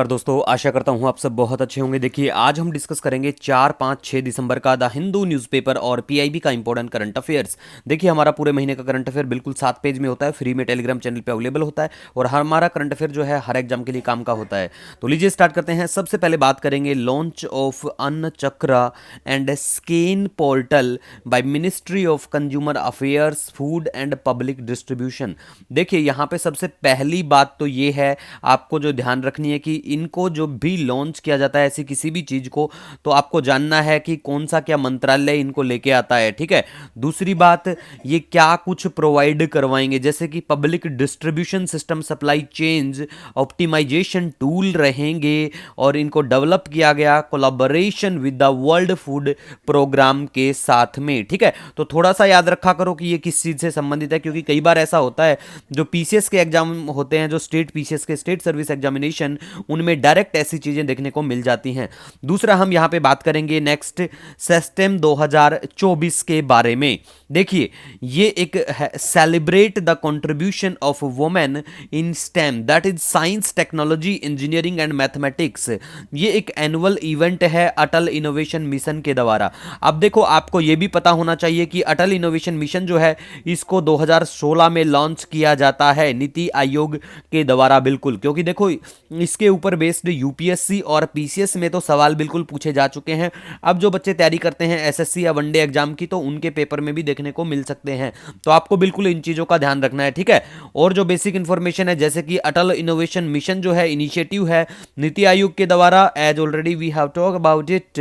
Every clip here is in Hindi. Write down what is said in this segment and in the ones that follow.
और दोस्तों आशा करता हूँ आप सब बहुत अच्छे होंगे। देखिए आज हम डिस्कस करेंगे 4, 5, 6 दिसंबर का द हिंदू न्यूज़पेपर और पीआईबी का इंपॉर्टेंट करंट अफेयर्स। देखिए हमारा पूरे महीने का करंट अफेयर बिल्कुल 7 पेज में होता है, फ्री में टेलीग्राम चैनल पे अवेलेबल होता है और हमारा करंट अफेयर जो है हर एग्जाम के लिए काम का होता है। तो लीजिए स्टार्ट करते हैं। सबसे पहले बात करेंगे launch of Anna Chakra and scan portal by ministry of consumer affairs food and public distribution. देखिए यहाँ पे सबसे पहली बात तो ये है, आपको जो ध्यान रखनी है कि इनको जो भी लॉन्च किया जाता है ऐसी किसी भी चीज को, तो आपको जानना है कि कौन सा क्या मंत्रालय इनको लेके आता है। ठीक है। दूसरी बात, ये क्या कुछ प्रोवाइड करवाएंगे, जैसे कि public distribution system, supply change optimisation tool रहेंगे और इनको डेवलप किया गया collaboration with the World Food Programme के साथ में। ठीक है। तो थोड़ा सा याद रखा करो कि ये किस चीज से संबंधित है, क्योंकि कई बार ऐसा होता है जो पीसीएस के एग्जाम होते हैं, जो स्टेट पीसीएस के स्टेट सर्विस एग्जामिनेशन, उनमें डायरेक्ट ऐसी चीजें देखने को मिल जाती हैं। दूसरा हम यहां पे बात करेंगे नेक्स्ट सिस्टम 2024 के बारे में। देखिए ये एक celebrate the contribution of women in stem, that is science technology engineering and mathematics. ये एक एनुअल इवेंट है अटल इनोवेशन मिशन के द्वारा। अब देखो आपको ये भी पता होना चाहिए कि अटल इनोवेशन मिशन जो है इसको 2016 में लॉन्च किया जाता है नीति आयोग के द्वारा। बिल्कुल, क्योंकि देखो इसके ऊपर बेस्ड यूपीएससी और पीसीएस में तो सवाल बिल्कुल पूछे जा चुके हैं। अब जो बच्चे तैयारी करते हैं एसएससी या वनडे एग्जाम की, तो उनके पेपर में भी देखने को मिल सकते हैं। तो आपको बिल्कुल इन चीजों का ध्यान रखना है। ठीक है। और जो बेसिक इंफॉर्मेशन है, जैसे कि अटल इनोवेशन मिशन जो है इनिशिएटिव है नीति आयोग के द्वारा, as already we have talk about it,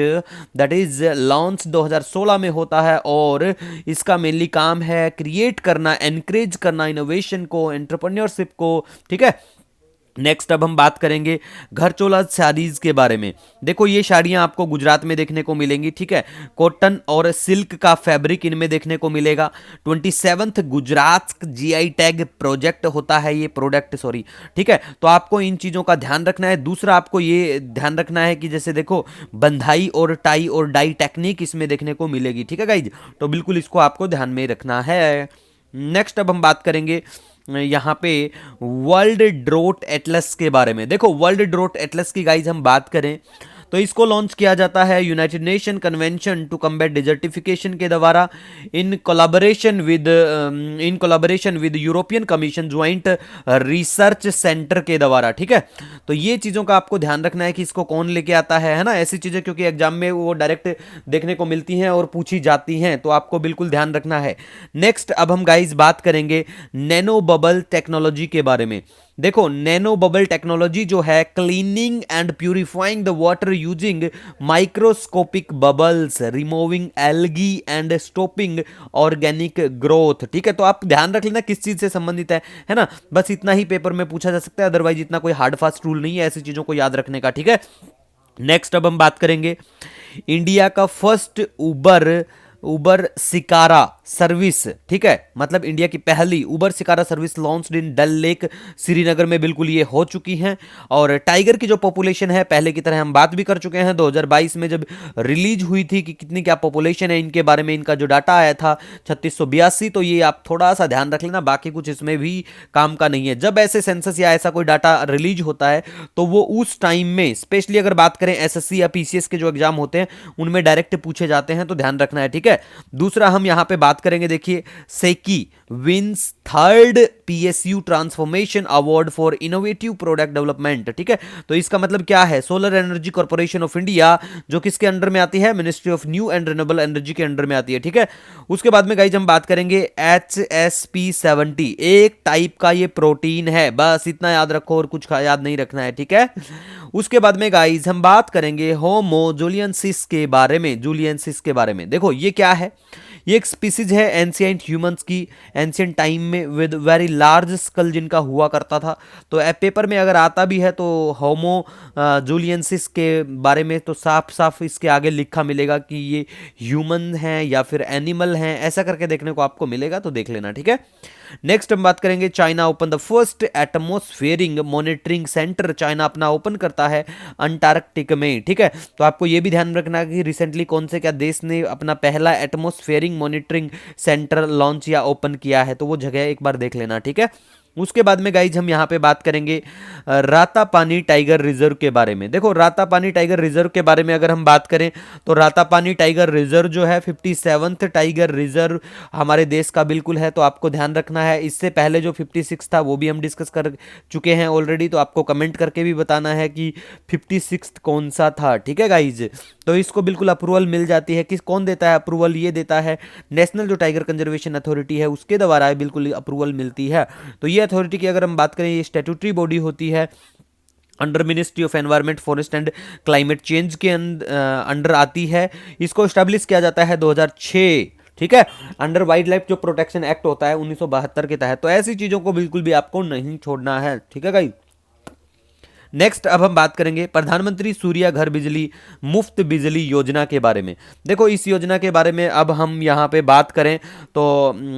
that is launch 2016 में होता है और इसका मेनली काम है क्रिएट करना, एनकरेज करना इनोवेशन को, एंटरप्रेन्योरशिप को। ठीक है। नेक्स्ट अब हम बात करेंगे घरचोला साड़ीज के बारे में। देखो ये साड़ियां आपको गुजरात में देखने को मिलेंगी। ठीक है। कॉटन और सिल्क का फैब्रिक इनमें देखने को मिलेगा। 27th Gujarat GI tag project होता है ये प्रोडक्ट, सॉरी। ठीक है। तो आपको इन चीजों का ध्यान रखना है। दूसरा आपको ये ध्यान रखना है कि जैसे देखो बंधाई और टाई और डाई टेक्निक इसमें देखने को मिलेगी। ठीक है गाइज, तो बिल्कुल इसको आपको ध्यान में रखना है। नेक्स्ट अब हम बात करेंगे यहाँ पे वर्ल्ड ड्रोट एटलस के बारे में। देखो वर्ल्ड ड्रोट एटलस की गाइज हम बात करें तो इसको लॉन्च किया जाता है United Nation Convention to Combat Desertification के द्वारा in collaboration with European Commission Joint Research Centre के द्वारा। ठीक है। तो ये चीजों का आपको ध्यान रखना है कि इसको कौन लेके आता है ना, ऐसी चीजें, क्योंकि एग्जाम में वो डायरेक्ट देखने को मिलती हैं और पूछी जाती हैं, तो आपको बिल्कुल ध्यान रखना है। नेक्स्ट अब हम गाइज बात करेंगे नैनो बबल टेक्नोलॉजी के बारे में। देखो नैनो बबल टेक्नोलॉजी जो है cleaning and purifying the water using microscopic bubbles, removing algae and stopping organic growth. ठीक है। तो आप ध्यान रख लेना किस चीज से संबंधित है ना, बस इतना ही पेपर में पूछा जा सकता है, अदरवाइज इतना कोई हार्ड फास्ट रूल नहीं है ऐसी चीजों को याद रखने का। ठीक है। नेक्स्ट अब हम बात करेंगे इंडिया का फर्स्ट उबर उबर सिकारा सर्विस। ठीक है। मतलब इंडिया की पहली Uber shikara service launched in Dal lake Srinagar में बिल्कुल ये हो चुकी हैं। और टाइगर की जो पॉपुलेशन है पहले की तरह हम बात भी कर चुके हैं, 2022 में जब रिलीज हुई थी कि कितनी क्या पॉपुलेशन है इनके बारे में, इनका जो डाटा आया था 3682। तो ये आप थोड़ा सा ध्यान रख लेना, बाकी कुछ इसमें भी काम का नहीं है। जब ऐसे सेंसस या ऐसा कोई डाटा रिलीज होता है तो वो उस टाइम में, स्पेशली अगर बात करें एसएससी या पीसीएस के जो एग्जाम होते हैं उनमें डायरेक्ट पूछे जाते हैं, तो ध्यान रखना है। ठीक है। दूसरा हम यहां पे बात करेंगे, देखिए SECI wins third PSU transformation award for innovative product development. ठीक है। तो इसका मतलब क्या है, solar energy corporation of India, जो किसके अंडर में आती है, ministry of new and renewable energy के अंडर में आती है। ठीक है। उसके बाद में गाइज हम बात करेंगे HSP70, एक टाइप का ये प्रोटीन है, बस इतना याद रखो और कुछ याद नहीं रखना है। ठीक है। उसके बाद में गाइज हम बात करेंगे होमो जूलियनसिस के बारे में। जूलियनसिस के बारे में देखो ये क्या है, ये एक स्पीसीज है एंशिएंट ह्यूमंस की, एंशिएंट टाइम में विद वेरी लार्ज स्कल जिनका हुआ करता था। तो पेपर में अगर आता भी है तो होमो जूलियनसिस के बारे में तो साफ साफ इसके आगे लिखा मिलेगा कि ये ह्यूमन हैं या फिर एनिमल हैं, ऐसा करके देखने को आपको मिलेगा, तो देख लेना। ठीक है। नेक्स्ट हम बात करेंगे China open the first atmospheric monitoring centre. China अपना ओपन करता है अंटार्कटिक में। ठीक है। तो आपको यह भी ध्यान रखना कि रिसेंटली कौन से क्या देश ने अपना पहला एटमॉस्फेरिंग मॉनिटरिंग सेंटर लॉन्च या ओपन किया है, तो वो जगह एक बार देख लेना। ठीक है। उसके बाद में गाइज हम यहाँ पे बात करेंगे रातापानी टाइगर रिजर्व के बारे में। देखो रातापानी टाइगर रिजर्व के बारे में अगर हम बात करें तो रातापानी टाइगर रिजर्व जो है 57th टाइगर रिजर्व हमारे देश का बिल्कुल है, तो आपको ध्यान रखना है। इससे पहले जो 56 था वो भी हम डिस्कस कर चुके हैं ऑलरेडी, तो आपको कमेंट करके भी बताना है कि 56 कौन सा था, ठीक है गाइज। तो इसको बिल्कुल अप्रूवल मिल जाती है। किस कौन देता है अप्रूवल? ये देता है नेशनल जो टाइगर कंजर्वेशन अथॉरिटी है उसके द्वारा बिल्कुल अप्रूवल मिलती है। तो ये अथॉरिटी की अगर हम बात करें, ये स्टैट्यूटरी बॉडी होती है, under ministry of environment forest and climate change के अंडर आती है। इसको स्टैब्लिश किया जाता है 2006, ठीक है, अंडर वाइल्ड लाइफ जो प्रोटेक्शन एक्ट होता है 1972 के तहत। तो ऐसी चीजों को बिल्कुल भी आपको नहीं छोड़ना है, ठीक है गाइस। नेक्स्ट अब हम बात करेंगे प्रधानमंत्री सूर्य घर बिजली मुफ्त बिजली योजना के बारे में। देखो इस योजना के बारे में अब हम यहाँ पे बात करें तो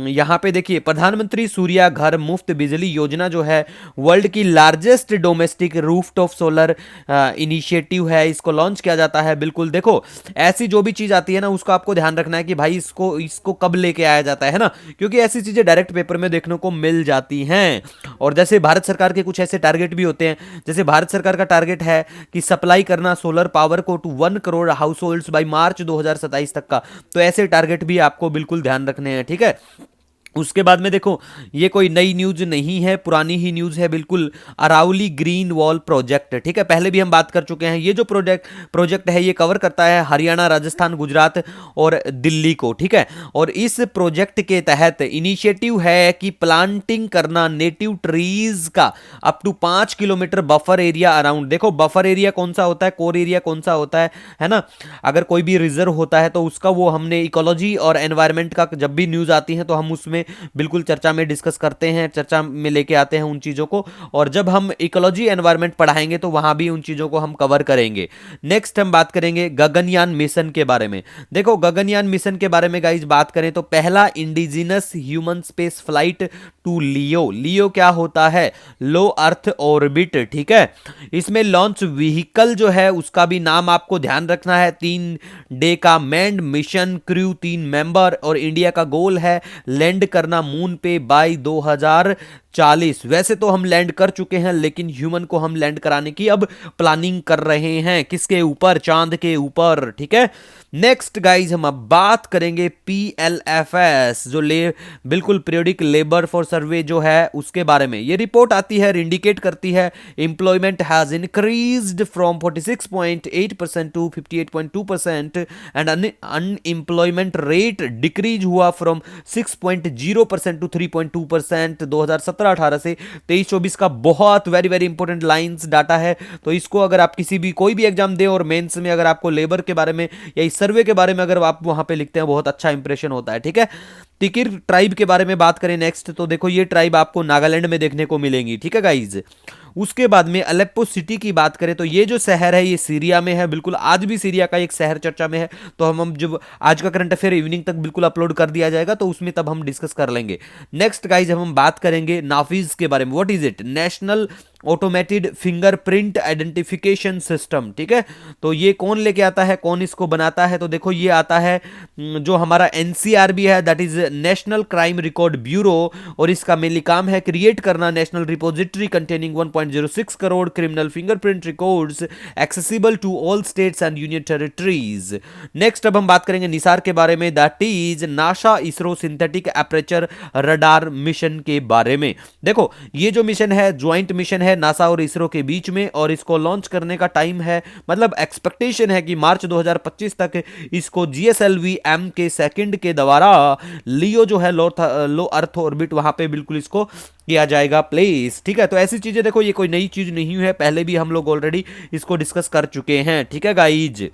यहाँ पे देखिए प्रधानमंत्री सूर्य घर मुफ्त बिजली योजना जो है वर्ल्ड की largest domestic rooftop solar initiative है। इसको लॉन्च किया जाता है। बिल्कुल देखो ऐसी जो भी चीज आती है ना उसको आपको ध्यान रखना है कि भाई इसको इसको कब लेके आया जाता है ना, क्योंकि ऐसी चीजें डायरेक्ट पेपर में देखने को मिल जाती हैं। और जैसे भारत सरकार के कुछ ऐसे टारगेट भी होते हैं, जैसे भारत सरकार का टारगेट है कि सप्लाई करना सोलर पावर को to 1 crore households by March 2027 तक का। तो ऐसे टारगेट भी आपको बिल्कुल ध्यान रखने हैं, ठीक है। उसके बाद में देखो ये कोई नई न्यूज नहीं है, पुरानी ही न्यूज है बिल्कुल। अरावली ग्रीन वॉल प्रोजेक्ट, ठीक है, पहले भी हम बात कर चुके हैं। ये जो प्रोजेक्ट है ये कवर करता है हरियाणा, राजस्थान, गुजरात और दिल्ली को, ठीक है। और इस प्रोजेक्ट के तहत इनिशिएटिव है कि प्लांटिंग करना नेटिव ट्रीज का up to 5 kilometre buffer area around. देखो बफर एरिया कौन सा होता है, कोर एरिया कौन सा होता है ना। अगर कोई भी रिजर्व होता है तो उसका वो हमने इकोलॉजी और एनवायरमेंट का जब भी न्यूज आती है तो हम उसमें बिल्कुल चर्चा में डिस्कस करते हैं, चर्चा में लेके आते हैं उन चीजों को। और जब हम इकोलॉजी एनवायरमेंट पढ़ाएंगे तो वहां भी उन चीजों को हम कवर करेंगे। नेक्स्ट हम बात करेंगे गगनयान मिशन के बारे में। देखो गगनयान मिशन के बारे में गाइज बात करें तो पहला indigenous human space flight to LEO. LEO क्या होता है? लो अर्थ ऑर्बिट, ठीक है। इसमें लॉन्च व्हीकल जो है उसका भी नाम आपको ध्यान रखना है। 3 डे का मैन्ड मिशन, क्रू 3 मेंबर, और इंडिया का गोल है लैंड करना मून पे बाय 2040। वैसे तो हम लैंड कर चुके हैं लेकिन ह्यूमन को हम लैंड कराने की अब प्लानिंग कर रहे हैं। किसके ऊपर? चांद के ऊपर, ठीक है। नेक्स्ट गाइज हम अब बात करेंगे PLFS जो बिल्कुल पीरियोडिक लेबर फॉर सर्वे जो है उसके बारे में। ये रिपोर्ट आती है, इंडिकेट करती है employment has increased from 46.8% to 58.2% and unemployment rate decrease हुआ फ्रॉम 6.0% टू 3.2%। 2017-18 से 23-24 का बहुत very very important lines data है। तो इसको अगर आप किसी भी कोई भी एग्जाम दे और मेंस में अगर आपको लेबर के बारे में या इस सर्वे के बारे में अगर आप वहां पे लिखते हैं बहुत अच्छा इंप्रेशन होता है, ठीक है। टिकिर ट्राइब के बारे में बात करें नेक्स्ट तो देखो ये ट्राइब आपको नागालैंड में देखने को मिलेंगी, ठीक है गाइज। उसके बाद में अलेप्पो सिटी की बात करें तो ये जो शहर है ये सीरिया में है। बिल्कुल आज भी सीरिया का एक शहर चर्चा में है। तो हम जब आज का करंट अफेयर इवनिंग तक बिल्कुल अपलोड कर दिया जाएगा तो उसमें तब हम डिस्कस कर लेंगे। नेक्स्ट गाइज हम बात करेंगे नाफीज के बारे में। What is it? National automated fingerprint identification system, ठीक है। तो ये कौन लेके आता है, कौन इसको बनाता है? तो देखो ये आता है जो हमारा NCRB है, that is National Crime Record Bureau. और इसका मेनली काम है क्रिएट करना national repository containing 1.06 crore criminal fingerprint records accessible to all states and union territories. Next अब हम बात करेंगे निसार के बारे में, that is NASA ISRO synthetic aperture radar mission के बारे में। देखो ये जो मिशन है ज्वाइंट मिशन है नासा और इसरो के बीच में, और इसको लॉन्च करने का टाइम है, मतलब एक्सपेक्टेशन है कि मार्च 2025 तक इसको GSLV-M के सेकंड के द्वारा लियो जो है लो अर्थ ऑर्बिट वहां पे बिल्कुल इसको किया जाएगा प्लेस, ठीक है। तो ऐसी चीजें देखो ये कोई नई चीज नहीं है, पहले भी हम लोग ऑलरेडी इसको डिस्कस कर चुके हैं, ठीक है गाइज।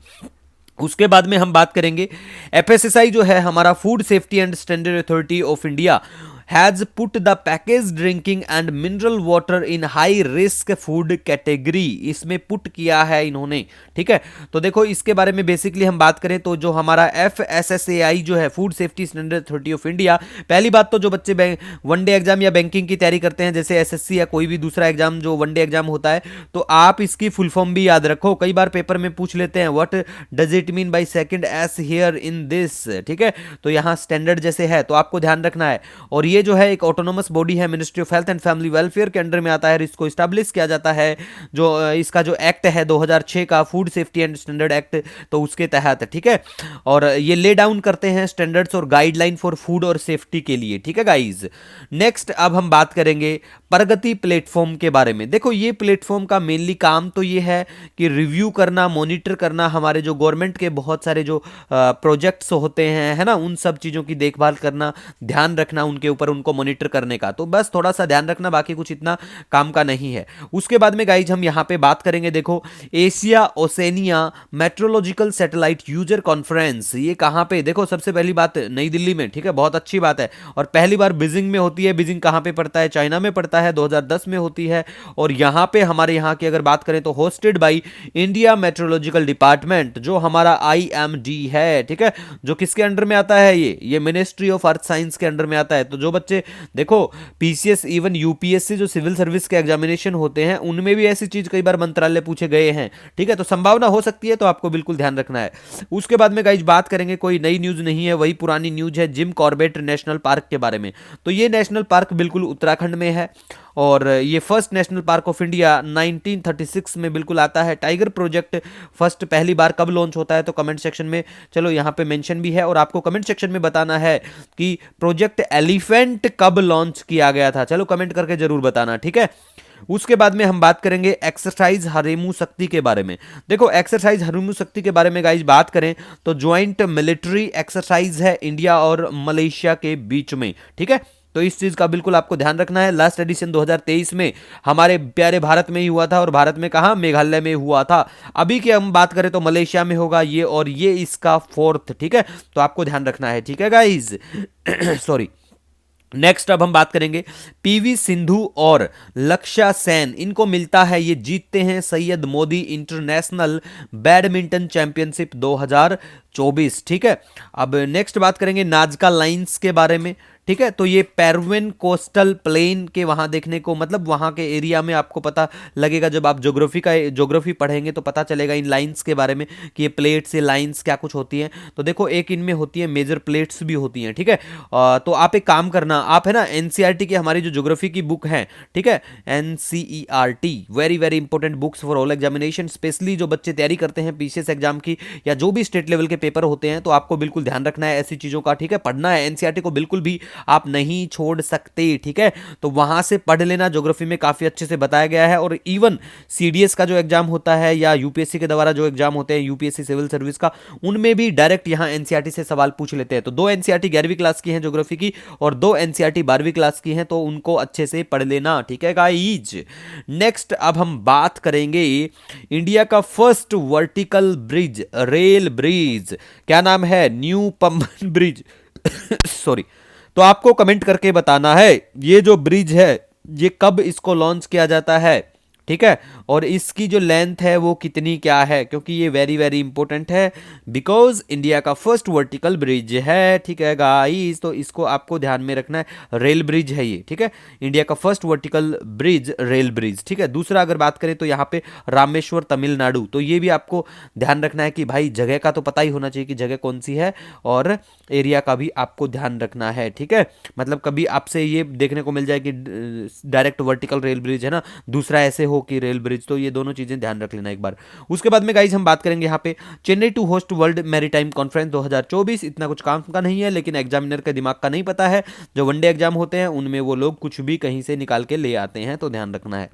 उसके बाद में हम बात करेंगे FSSAI जो है हमारा food safety and standard authority of India has put the package drinking and mineral water in high risk food category. इसमें पुट किया है इन्होंने, ठीक है। तो देखो इसके बारे में बेसिकली हम बात करें तो जो हमारा FSSAI जो है food safety standard authority of India, पहली बात तो जो बच्चे वनडे एग्जाम या बैंकिंग की तैयारी करते हैं जैसे SSC या कोई भी दूसरा एग्जाम जो वनडे एग्जाम होता है, तो आप इसकी फुल फॉर्म भी याद रखो। कई बार पेपर में पूछ लेते हैं what does it mean by second S here in this, ठीक है। तो यहाँ स्टैंडर्ड जैसे है तो आपको ध्यान रखना है। और ये ये जो है एक ऑटोनोमस बॉडी है, ministry of health and family welfare के अंडर में आता है, इसको स्टैब्लिश किया जाता है। जो इसका जो एक्ट है 2006 का food safety and standard act, तो उसके तहत, ठीक है। और ये ले डाउन करते हैं स्टैंडर्ड्स और गाइडलाइन फॉर फूड और सेफ्टी के लिए, ठीक है गाइज। नेक्स्ट अब हम बात करेंगे प्रगति प्लेटफॉर्म के बारे में। देखो ये प्लेटफॉर्म का मेनली काम तो ये है कि रिव्यू करना, मॉनिटर करना, हमारे जो गवर्नमेंट के बहुत सारे जो प्रोजेक्ट्स होते हैं, है ना, उन सब चीज़ों की देखभाल करना, ध्यान रखना उनके ऊपर, उनको मॉनिटर करने का। तो बस थोड़ा सा ध्यान रखना, बाकी कुछ इतना काम का नहीं है। उसके बाद में गाइज हम यहाँ पे बात करेंगे, देखो Asia Oceania Meteorological Satellite User Conference, ये कहाँ पे, देखो सबसे पहली बात नई दिल्ली में, ठीक है, बहुत अच्छी बात है। और पहली बार बीजिंग में होती है। बीजिंग कहाँ पे पड़ता है? चाइना में पड़ता है, 2010 में होती है। और यहाँ पे हमारे यहाँ की अगर बात करें तो hosted by India Meteorological Department, जो हमारा आईएमडी है, ठीक है, जो किसके अंडर में आता है? ये मिनिस्ट्री ऑफ अर्थ साइंस के अंडर में आता है। तो जो बच्चे देखो पीसीएस, इवन यूपीएससी जो सिविल सर्विस के एग्जामिनेशन होते हैं, उनमें भी ऐसी चीज कई बार मंत्रालय पूछे गए हैं, ठीक है, तो संभावना हो सकती है, तो आपको बिल्कुल ध्यान रखना है। उसके बाद में गाइज बात करेंगे, कोई नई न्यूज नहीं है, वही पुरानी न्यूज है, जिम कॉर्बेट नेशनल पार्क के बारे में। तो ये नेशनल पार्क बिल्कुल उत्तराखंड में है और ये first national park of India 1936 में बिल्कुल आता है। टाइगर प्रोजेक्ट फर्स्ट पहली बार कब लॉन्च होता है? तो कमेंट सेक्शन में चलो यहाँ पे मेंशन भी है, और आपको कमेंट सेक्शन में बताना है कि प्रोजेक्ट एलिफेंट कब लॉन्च किया गया था। चलो कमेंट करके जरूर बताना, ठीक है। उसके बाद में हम बात करेंगे एक्सरसाइज हरेमू शक्ति के बारे में। देखो एक्सरसाइज हरेमू शक्ति के बारे में गाइज बात करें तो ज्वाइंट मिलिट्री एक्सरसाइज है इंडिया और मलेशिया के बीच में, ठीक है। तो इस चीज का बिल्कुल आपको ध्यान रखना है। लास्ट एडिशन 2023 में हमारे प्यारे भारत में ही हुआ था, और भारत में कहा? मेघालय में हुआ था। अभी की हम बात करें तो मलेशिया में होगा ये, और ये इसका फोर्थ, ठीक है, तो आपको ध्यान रखना है, ठीक है गाइज। सॉरी। नेक्स्ट अब हम बात करेंगे पीवी सिंधु और लक्ष्य सेन, इनको मिलता है, ये जीतते हैं Syed Modi international badminton championship 2024, ठीक है। अब नेक्स्ट बात करेंगे नाजका लाइंस के बारे में, ठीक है। तो ये पेरुवियन कोस्टल प्लेन के वहां देखने को, मतलब वहां के एरिया में आपको पता लगेगा, जब आप ज्योग्राफी पढ़ेंगे तो पता चलेगा इन लाइंस के बारे में कि ये प्लेट्स, ये लाइंस क्या कुछ होती हैं। तो देखो एक इनमें होती है मेजर प्लेट्स भी होती हैं, ठीक है। तो आप एक काम करना, आप है ना एनसीईआरटी की हमारी जो ज्योग्राफी की बुक है, ठीक है, NCERT, very very important books for all examination, specially जो बच्चे तैयारी करते हैं पीसीएस एग्जाम की या जो भी स्टेट लेवल के पेपर होते हैं, तो आपको बिल्कुल ध्यान रखना है ऐसी चीजों का, ठीक है, पढ़ना है। एनसीईआरटी को बिल्कुल भी आप नहीं छोड़ सकते, ठीक है। तो वहां से पढ़ लेना, ज्योग्राफी में काफी अच्छे से बताया गया है। और इवन सीडीएस का जो एग्जाम होता है या यूपीएससी के द्वारा जो एग्जाम होते हैं, यूपीएससी सिविल सर्विस का, उनमें भी डायरेक्ट यहां एनसीईआरटी से सवाल पूछ लेते हैं। तो 2 एनसीईआरटी 11वीं क्लास की हैं ज्योग्राफी की, और 2 एनसीईआरटी 12वीं क्लास की हैं, तो उनको अच्छे से पढ़ लेना, ठीक है गाइज। नेक्स्ट अब हम बात करेंगे इंडिया का first vertical bridge, rail bridge, क्या नाम है? New Pamban bridge. सॉरी। तो आपको कमेंट करके बताना है ये जो ब्रिज है ये कब इसको लॉन्च किया जाता है, ठीक है, और इसकी जो लेंथ है वो कितनी क्या है, क्योंकि ये वेरी वेरी इंपॉर्टेंट है, बिकॉज इंडिया का फर्स्ट वर्टिकल ब्रिज है, ठीक है गाइस। तो इसको आपको ध्यान में रखना है, रेल ब्रिज है ये, ठीक है, इंडिया का first vertical bridge, rail bridge, ठीक है। दूसरा अगर बात करें तो यहाँ पे रामेश्वर तमिलनाडु, तो ये भी आपको ध्यान रखना है कि भाई जगह का तो पता ही होना चाहिए कि जगह कौन सी है, और एरिया का भी आपको ध्यान रखना है, ठीक है। मतलब कभी आपसे ये देखने को मिल जाए कि डायरेक्ट वर्टिकल रेल ब्रिज है ना, दूसरा ऐसे हो कि रेल ब्रिज, तो ये दोनों चीजें ध्यान रख लेना एक बार। उसके बाद में गाइज हम बात करेंगे यहाँ पे Chennai to host World Maritime Conference 2024। इतना कुछ काम का नहीं है, लेकिन एग्जामिनर के दिमाग का नहीं पता है, जो वनडे एग्जाम होते हैं उनमें वो लोग कुछ भी कहीं से निकाल के ले आते हैं, तो ध्यान रखना है।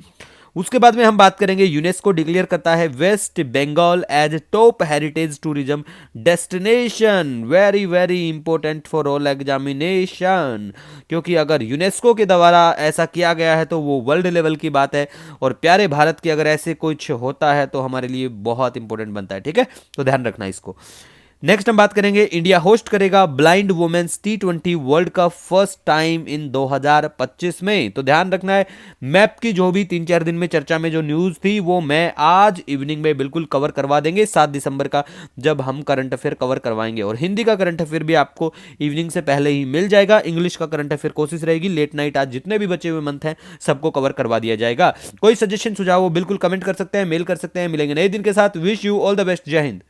उसके बाद में हम बात करेंगे यूनेस्को डिक्लेयर करता है West Bengal as top heritage tourism destination, very very important for all examination, क्योंकि अगर यूनेस्को के द्वारा ऐसा किया गया है तो वो वर्ल्ड लेवल की बात है, और प्यारे भारत की अगर ऐसे कुछ होता है तो हमारे लिए बहुत इंपॉर्टेंट बनता है, ठीक है, तो ध्यान रखना इसको। नेक्स्ट हम बात करेंगे इंडिया होस्ट करेगा blind women's T20 world cup first time in 2025 में, तो ध्यान रखना है। मैप की जो भी 3-4 दिन में चर्चा में जो न्यूज थी वो मैं आज इवनिंग में बिल्कुल कवर करवा देंगे 7 दिसंबर का, जब हम करंट अफेयर कवर करवाएंगे, और हिंदी का करंट अफेयर भी आपको इवनिंग से पहले ही मिल जाएगा। इंग्लिश का करंट अफेयर कोशिश रहेगी लेट नाइट आज जितने भी बचे हुए मंथ हैं सबको कवर करवा दिया जाएगा। कोई सजेशन सुझाव वो बिल्कुल कमेंट कर सकते हैं, मेल कर सकते हैं। मिलेंगे नए दिन के साथ, wish you all the best, जय हिंद।